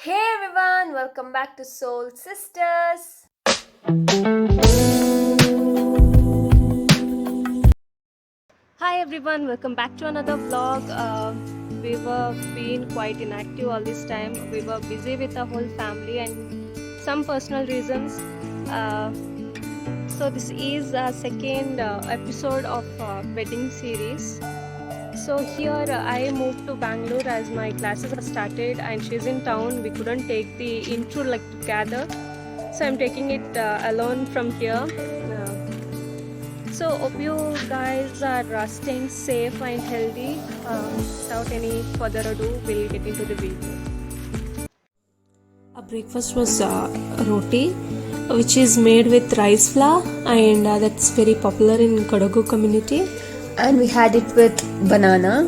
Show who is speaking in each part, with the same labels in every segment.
Speaker 1: Hey everyone, welcome back to Soul Sisters.
Speaker 2: Hi everyone, welcome back to another vlog. We were being quite inactive all this time. We were busy with our whole family and some personal reasons. Uh, so this is our second episode of wedding series. So here I moved to Bangalore as my classes are started and she's in town. We couldn't take the intro like together, so I'm taking it alone from here. So hope you guys are staying safe and healthy. Without any further ado, we'll get into the video. Our breakfast was roti, which is made with rice flour, and that's very popular in Kodagu community.
Speaker 1: And we had it with banana.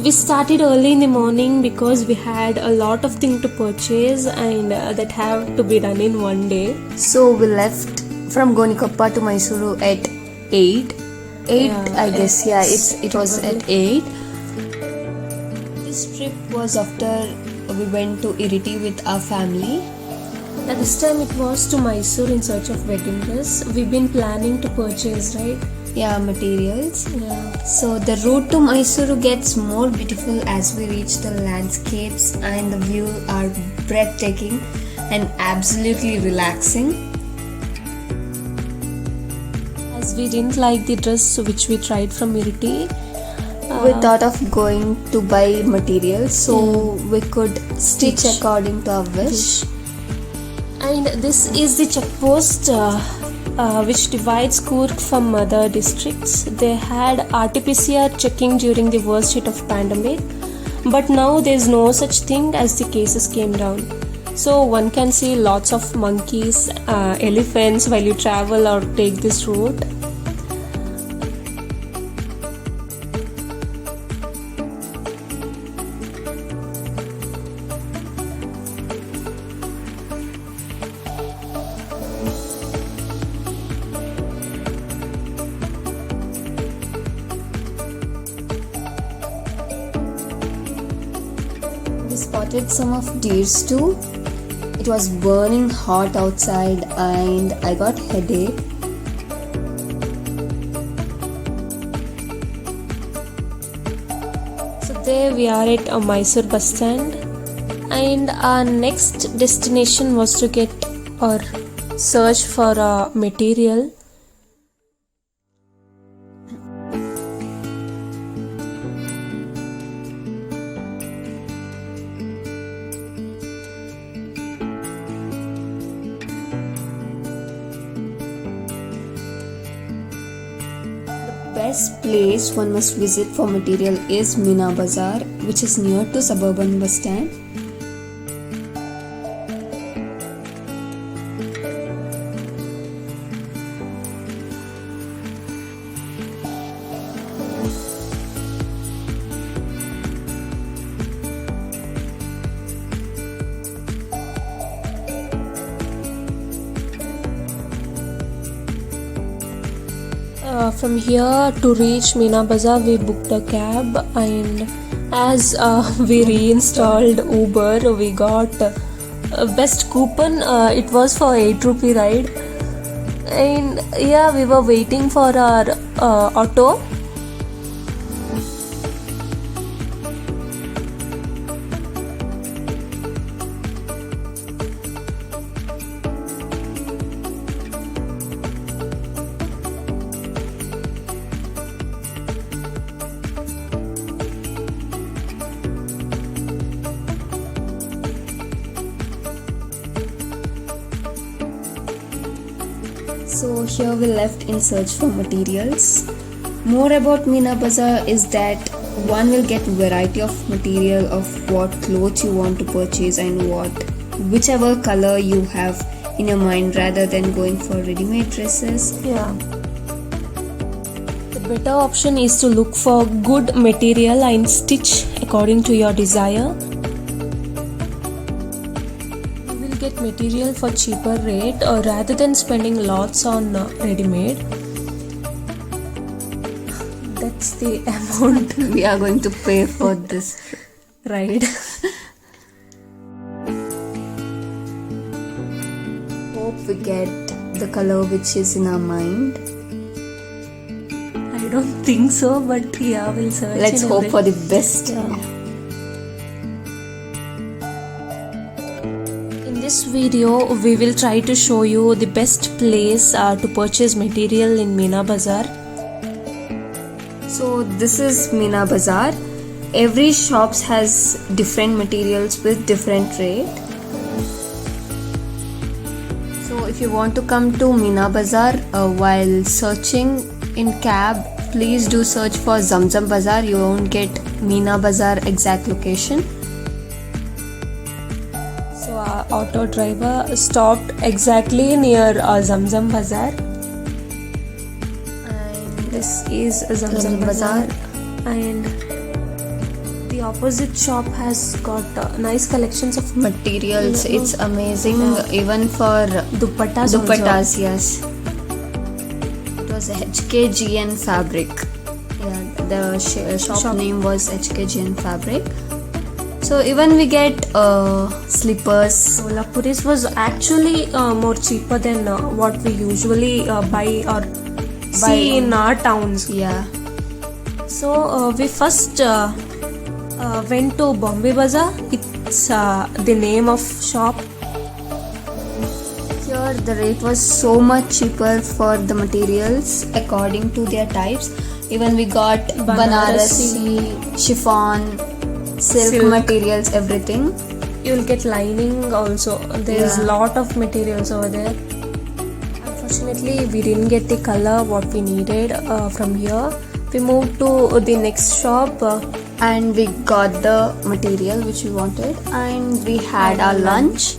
Speaker 2: We started early in the morning because we had a lot of things to purchase and that have to be done in one day.
Speaker 1: So we left from Gonikoppa to Mysuru at 8. 8
Speaker 2: Yeah,
Speaker 1: I guess, yeah, it was
Speaker 2: probably.
Speaker 1: at 8. This trip was after we went to Iriti with our family.
Speaker 2: At this time it was to Mysore in search of wedding dress. We've been planning to purchase, right?
Speaker 1: Yeah, materials.
Speaker 2: Yeah.
Speaker 1: So the route to Mysuru gets more beautiful as we reach the landscapes, and the view are breathtaking and absolutely relaxing.
Speaker 2: As we didn't like the dress which we tried from Iriti,
Speaker 1: We thought of going to buy materials so we could stitch
Speaker 2: Stitch.
Speaker 1: according to our wish.
Speaker 2: and this is the checkpost which divides Coorg from other districts. They had RT-PCR checking during the worst hit of pandemic, but now there's no such thing as the cases came down. So one can see lots of monkeys, elephants while you travel or take this route.
Speaker 1: We spotted some of deers too. It was burning hot outside and I got headache.
Speaker 2: So there we are at a Mysore bus stand, and our next destination was to get or search for a material.
Speaker 1: Best place one must visit for material is Meena Bazaar, which is near to Suburban Bus Stand.
Speaker 2: From here to reach Meena Bazaar, we booked a cab, and as we reinstalled Uber, we got best coupon. It was for 8 rupee ride, and yeah, we were waiting for our auto.
Speaker 1: So here we left in search for materials. More about Meena Bazaar is that one will get variety of material of what clothes you want to purchase and whichever color you have in your mind rather than going for ready-made dresses.
Speaker 2: Yeah. The better option is to look for good material and stitch according to your desire. You will get material for cheaper rate rather than spending lots on ready-made. That's the amount
Speaker 1: We are going to pay for this
Speaker 2: ride.
Speaker 1: hope we get the color which is in our mind.
Speaker 2: I don't think so, but yeah, we'll search.
Speaker 1: Let's hope for the best.
Speaker 2: In this video, we will try to show you the best place to purchase material in Meena Bazaar.
Speaker 1: So this is Meena Bazaar. Every shops has different materials with different rate. So if you want to come to Meena Bazaar while searching in cab, please do search for Zamzam Bazaar. You won't get Meena Bazaar exact location.
Speaker 2: So our auto driver stopped exactly near Zamzam Bazaar. And this is Zamzam Bazaar. And the opposite shop has got nice collections of
Speaker 1: Materials, it's amazing. Even for
Speaker 2: dupattas.
Speaker 1: dupattas, yes. It was HKGN Fabric. Yeah, the shop name was HKGN Fabric. So even we get slippers.
Speaker 2: Solapuri's was actually more cheaper than what we usually buy or see in our towns.
Speaker 1: Yeah.
Speaker 2: So we first went to Bombay Bazaar. It's the name of shop.
Speaker 1: Here the rate was so much cheaper for the materials according to their types. Even we got Banarasi, chiffon, silk materials, everything.
Speaker 2: You'll get lining also. There's lot of materials over there. Unfortunately, we didn't get the color what we needed from here. We moved to the next shop
Speaker 1: and we got the material which we wanted and we had our lunch.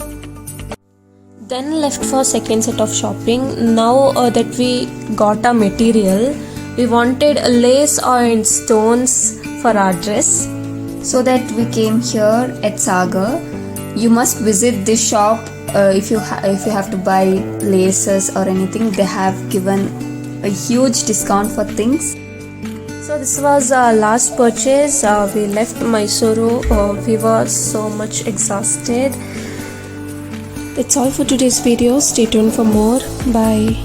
Speaker 2: Then left for second set of shopping. Now that we got our material, we wanted a lace and stones for our dress.
Speaker 1: So that we came here at Sagar. You must visit this shop if you have to buy laces or anything. They have given a huge discount for things.
Speaker 2: So this was our last purchase. We left Mysuru. We were so much exhausted. That's all for today's video. Stay tuned for more. Bye.